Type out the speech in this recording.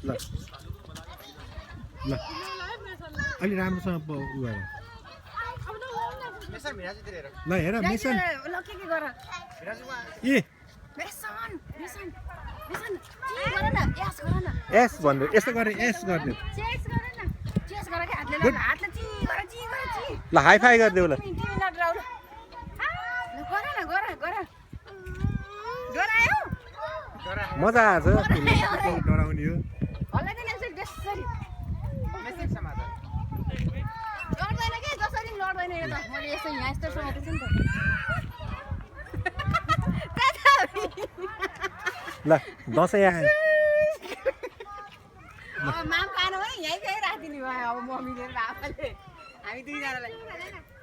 ल ल अलि राम्रोसँग उ गर ल हेर मिसन ए एस भन्नु यस्तो गर्ने एस गर्ने ल हाई फाई गरिदेऊ ल मजा आएछ डराउने हो ल दसैँ आयो माम खानु है यहीँ राखिदिनु भयो अब मम्मीले र आपाले हामी दुईजनालाई